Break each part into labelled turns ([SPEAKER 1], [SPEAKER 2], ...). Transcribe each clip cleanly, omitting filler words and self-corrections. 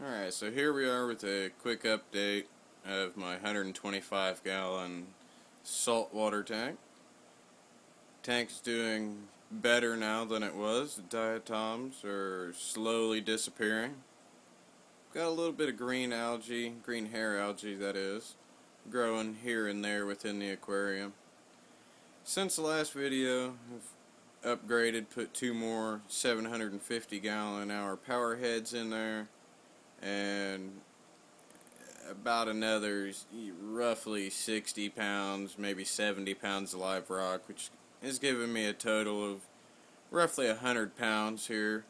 [SPEAKER 1] Alright, so here we are with a quick update of my 125 gallon saltwater tank. Tank's doing better now than it was. The diatoms are slowly disappearing. Got a little bit of green algae, green hair algae that is, growing here and there within the aquarium. Since the last video, I've upgraded, put two more 750 gallon hour power heads in there, and about another roughly 60 pounds, maybe 70 pounds of live rock, which is giving me a total of roughly 100 pounds here.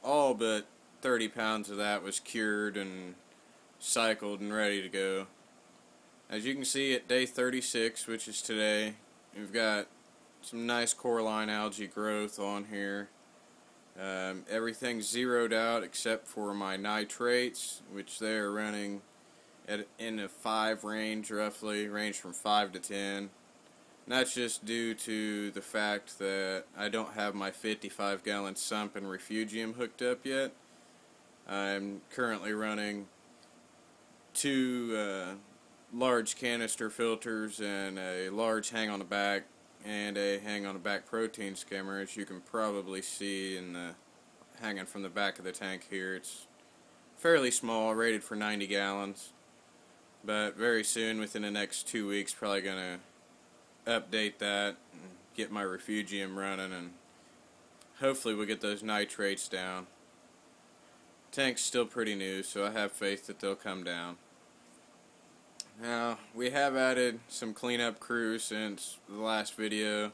[SPEAKER 1] All but 30 pounds of that was cured and cycled and ready to go. As you can see, at day 36, which is today, we've got some nice coralline algae growth on here. Everything's zeroed out except for my nitrates, which they're running in a 5 range roughly, range from 5 to 10. And that's just due to the fact that I don't have my 55 gallon sump and refugium hooked up yet. I'm currently running two large canister filters and a large hang on the back and a hang on the back protein skimmer, as you can probably see in the hanging from the back of the tank here. It's fairly small, rated for 90 gallons, but very soon, within the next 2 weeks, probably gonna update that and get my refugium running, and hopefully we'll get those nitrates down. Tank's still pretty new, so I have faith that they'll come down. Now, we have added some cleanup crew since the last video.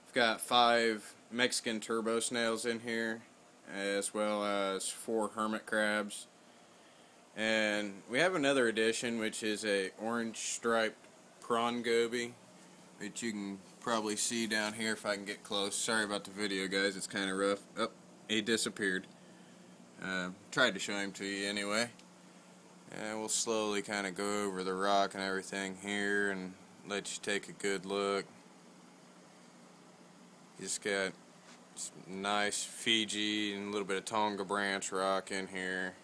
[SPEAKER 1] We've got 5 Mexican turbo snails in here, as well as 4 hermit crabs. And we have another addition, which is a orange striped prawn goby, which you can probably see down here if I can get close. Sorry about the video, guys, it's kind of rough. Oh, he disappeared. Tried to show him to you anyway. And we'll slowly kind of go over the rock and everything here and let you take a good look. Just got some nice Fiji and a little bit of Tonga branch rock in here.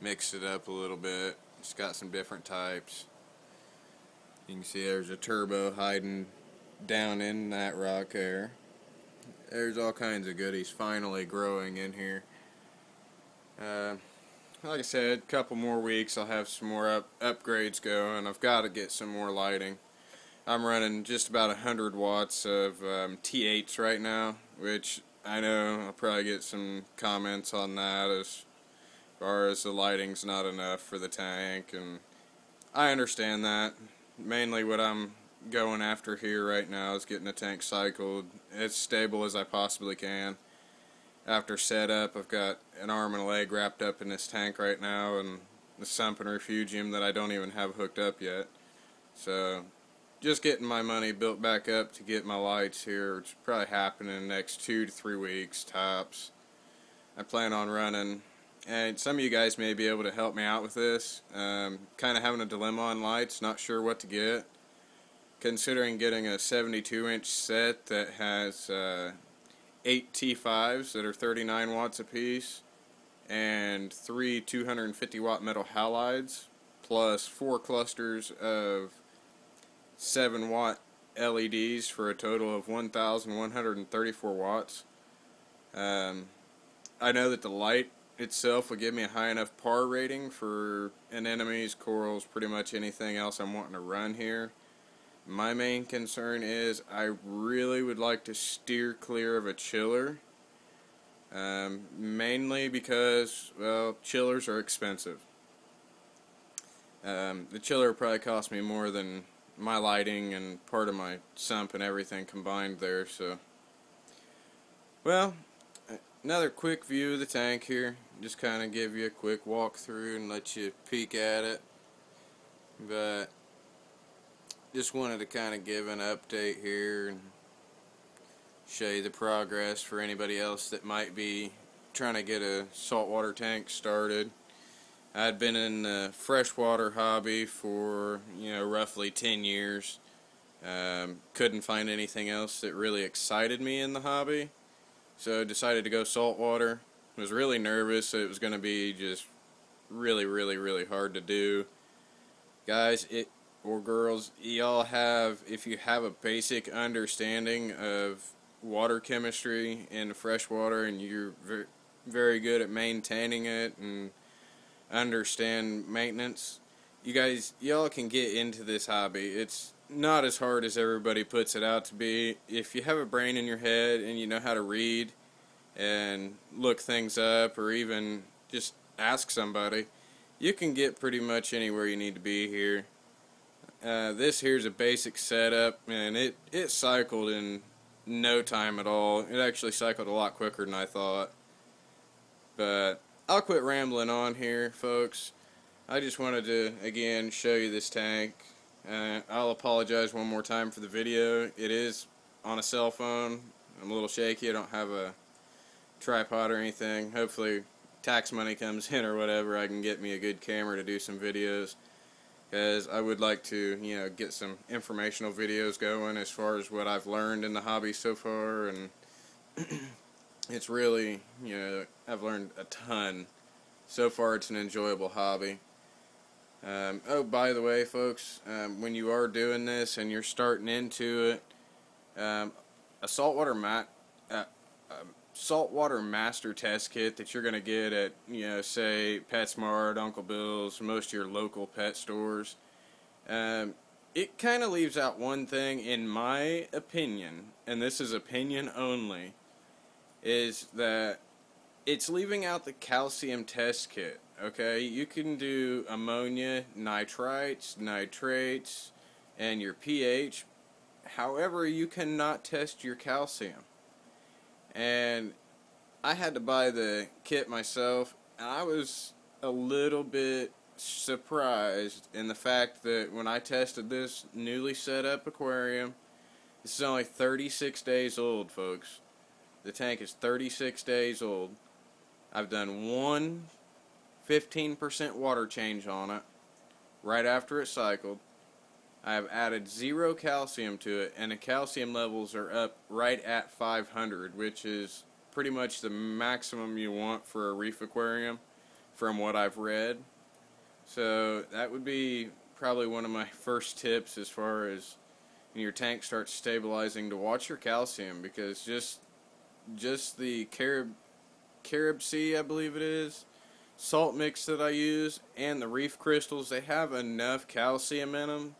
[SPEAKER 1] Mixed it up a little bit. It's got some different types. You can see there's a turbo hiding down in that rock there. There's all kinds of goodies finally growing in here. Like I said, a couple more weeks I'll have some more upgrades going. I've got to get some more lighting. I'm running just about 100 watts of T8s right now, which I know I'll probably get some comments on that as far as the lighting's not enough for the tank, and I understand that. Mainly what I'm going after here right now is getting the tank cycled as stable as I possibly can. After setup, I've got an arm and a leg wrapped up in this tank right now, and the sump and refugium that I don't even have hooked up yet. So, just getting my money built back up to get my lights here, which will probably happen in the next 2 to 3 weeks, tops. I plan on running, and some of you guys may be able to help me out with this. Kind of having a dilemma on lights, not sure what to get. Considering getting a 72-inch set that has 8 T5s that are 39 watts apiece, and 3 250 watt metal halides, plus 4 clusters of 7 watt LEDs for a total of 1,134 watts. I know that the light itself would give me a high enough par rating for anemones, corals, pretty much anything else I'm wanting to run here. My main concern is I really would like to steer clear of a chiller, mainly because, well, chillers are expensive. The chiller probably cost me more than my lighting and part of my sump and everything combined there, so. Well, another quick view of the tank here. Just kind of give you a quick walkthrough and let you peek at it. But just wanted to kind of give an update here and show you the progress for anybody else that might be trying to get a saltwater tank started. I'd been in the freshwater hobby for, roughly 10 years. Couldn't find anything else that really excited me in the hobby, so decided to go saltwater. Was really nervous that it was going to be just really hard to do. Guys, or girls, y'all have, if you have a basic understanding of water chemistry in freshwater and you're very good at maintaining it and understand maintenance, y'all can get into this hobby. It's not as hard as everybody puts it out to be. If you have a brain in your head and you know how to read and look things up, or even just ask somebody, you can get pretty much anywhere you need to be here. This here's a basic setup, and it cycled in no time at all. It actually cycled a lot quicker than I thought. But I'll quit rambling on here, folks. I just wanted to, again, show you this tank. I'll apologize one more time for the video. It is on a cell phone. I'm a little shaky. I don't have a tripod or anything. Hopefully tax money comes in or whatever, I can get me a good camera to do some videos, because I would like to, get some informational videos going as far as what I've learned in the hobby so far. And it's really, I've learned a ton. So far it's an enjoyable hobby. Oh, by the way, folks, when you are doing this and you're starting into it, a saltwater master test kit that you're going to get at, say, PetSmart, Uncle Bill's, most of your local pet stores, it kind of leaves out one thing, in my opinion, and this is opinion only, is that it's leaving out the calcium test kit. Okay, you can do ammonia, nitrites, nitrates, and your pH. However, you cannot test your calcium. And I had to buy the kit myself, and I was a little bit surprised in the fact that when I tested this newly set up aquarium, this is only 36 days old, folks. The tank is 36 days old. I've done one 15% water change on it right after it cycled. I have added 0 calcium to it, and the calcium levels are up right at 500, which is pretty much the maximum you want for a reef aquarium from what I've read. So that would be probably one of my first tips as far as when your tank starts stabilizing, to watch your calcium, because just the Carib Sea, I believe it is, salt mix that I use, and the reef crystals, they have enough calcium in them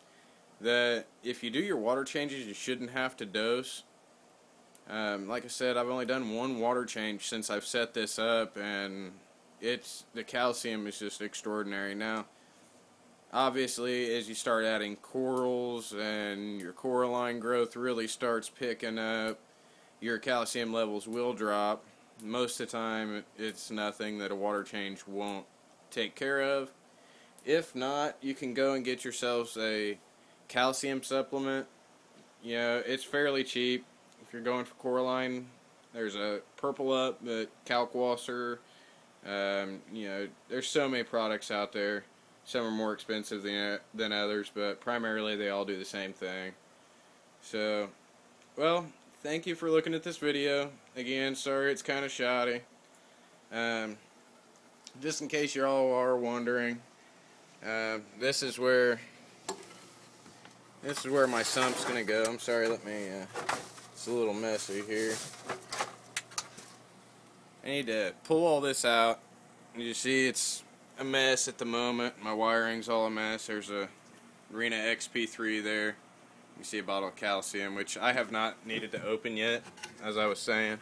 [SPEAKER 1] that if you do your water changes, you shouldn't have to dose. Like I said, I've only done one water change since I've set this up, and the calcium is just extraordinary. Now, obviously, as you start adding corals and your coralline growth really starts picking up, your calcium levels will drop. Most of the time, it's nothing that a water change won't take care of. If not, you can go and get yourselves a calcium supplement. It's fairly cheap. If you're going for coralline, there's a Purple Up, the Kalkwasser. There's so many products out there. Some are more expensive than others, but primarily they all do the same thing. So, well, thank you for looking at this video. Again, sorry it's kind of shoddy. Just in case you all are wondering, this is where my sump's gonna go. I'm sorry, it's a little messy here. I need to pull all this out. You see, it's a mess at the moment. My wiring's all a mess. There's a Arena XP3 there. You see a bottle of calcium, which I have not needed to open yet, as I was saying.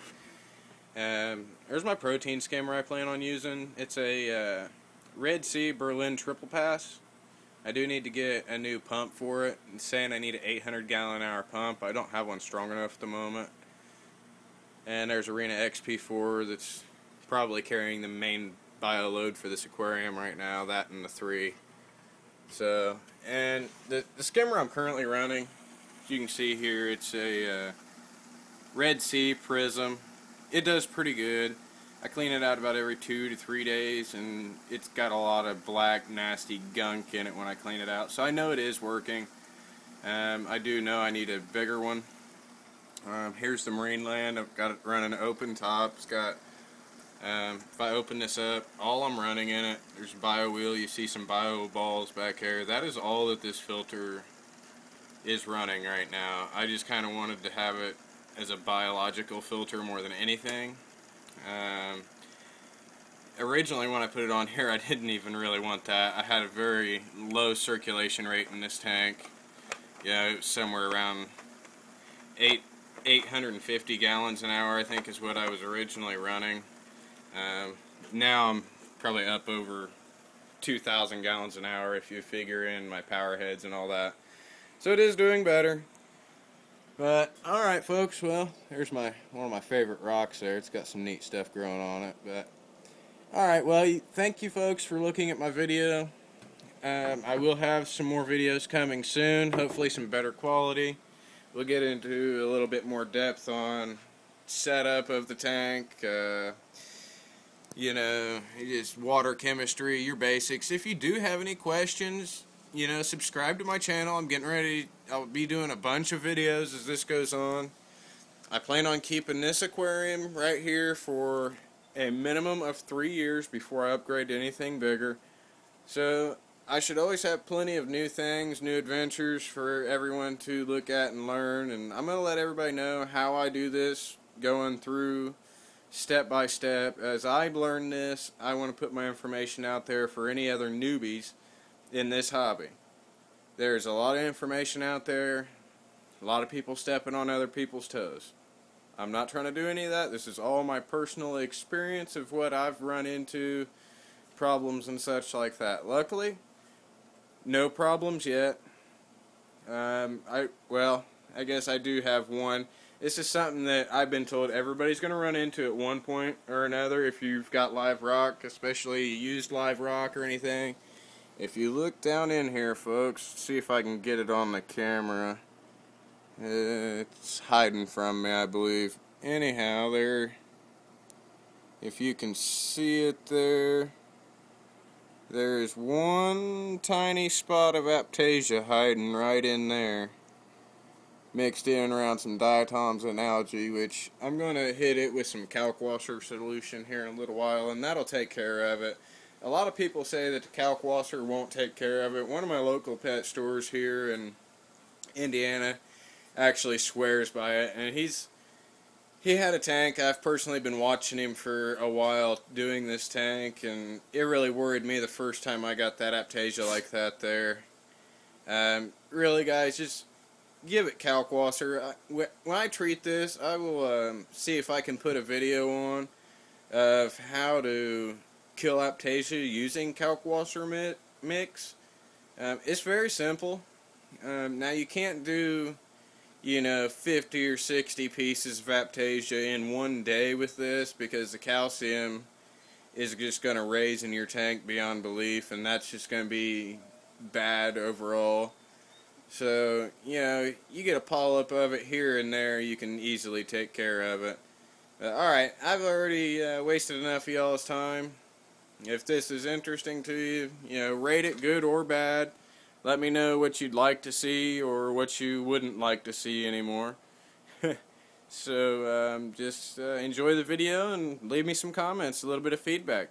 [SPEAKER 1] There's my protein skimmer I plan on using. It's a Red Sea Berlin Triple Pass. I do need to get a new pump for it. It's saying I need an 800-gallon-hour pump. I don't have one strong enough at the moment. And there's Arena XP4 that's probably carrying the main bio load for this aquarium right now, that and the 3. So, and the skimmer I'm currently running, as you can see here, it's a Red Sea Prism. It does pretty good. I clean it out about every 2 to 3 days, and it's got a lot of black, nasty gunk in it when I clean it out. So I know it is working. I do know I need a bigger one. Here's the Marineland. I've got it running open top. It's got If I open this up, all I'm running in it, there's bio wheel, you see some bio balls back here. That is all that this filter is running right now. I just kind of wanted to have it as a biological filter more than anything. Originally when I put it on here, I didn't even really want that. I had a very low circulation rate in this tank. Yeah, it was somewhere around 850 gallons an hour, I think, is what I was originally running. Now I'm probably up over 2,000 gallons an hour if you figure in my power heads and all that. So it is doing better. But alright folks, well, there's one of my favorite rocks there. It's got some neat stuff growing on it. But alright, well, thank you folks for looking at my video. I will have some more videos coming soon, hopefully some better quality. We'll get into a little bit more depth on setup of the tank, you know, just water chemistry, your basics. If you do have any questions, you know, subscribe to my channel. I'm getting ready. I'll be doing a bunch of videos as this goes on. I plan on keeping this aquarium right here for a minimum of 3 years before I upgrade to anything bigger. So I should always have plenty of new things, new adventures for everyone to look at and learn. And I'm going to let everybody know how I do this, going through step by step. As I learn this, I want to put my information out there for any other newbies in this hobby. There's a lot of information out there, a lot of people stepping on other people's toes. I'm not trying to do any of that. This is all my personal experience of what I've run into, problems and such like that. Luckily, no problems yet. I guess I do have one. This is something that I've been told everybody's going to run into at one point or another if you've got live rock, especially used live rock or anything. If you look down in here, folks, see if I can get it on the camera. It's hiding from me, I believe. Anyhow, if you can see it there, there's one tiny spot of Aptasia hiding right in there, mixed in around some diatoms and algae, which I'm going to hit it with some calc washer solution here in a little while, and that'll take care of it. A lot of people say that the calc washer won't take care of it. One of my local pet stores here in Indiana actually swears by it, and he had a tank. I've personally been watching him for a while doing this tank, and it really worried me the first time I got that Aptasia like that there. Really, guys, just give it calc washer. When I treat this, I will see if I can put a video on of how to kill Aptasia using calc washer mix. It's very simple. Now you can't do, you know, 50 or 60 pieces of Aptasia in one day with this, because the calcium is just going to raise in your tank beyond belief, and that's just going to be bad overall. So, you know, you get a polyp of it here and there, you can easily take care of it. Alright, I've already wasted enough of y'all's time. If this is interesting to you, you know, rate it good or bad. Let me know what you'd like to see or what you wouldn't like to see anymore. So, just enjoy the video and leave me some comments, a little bit of feedback.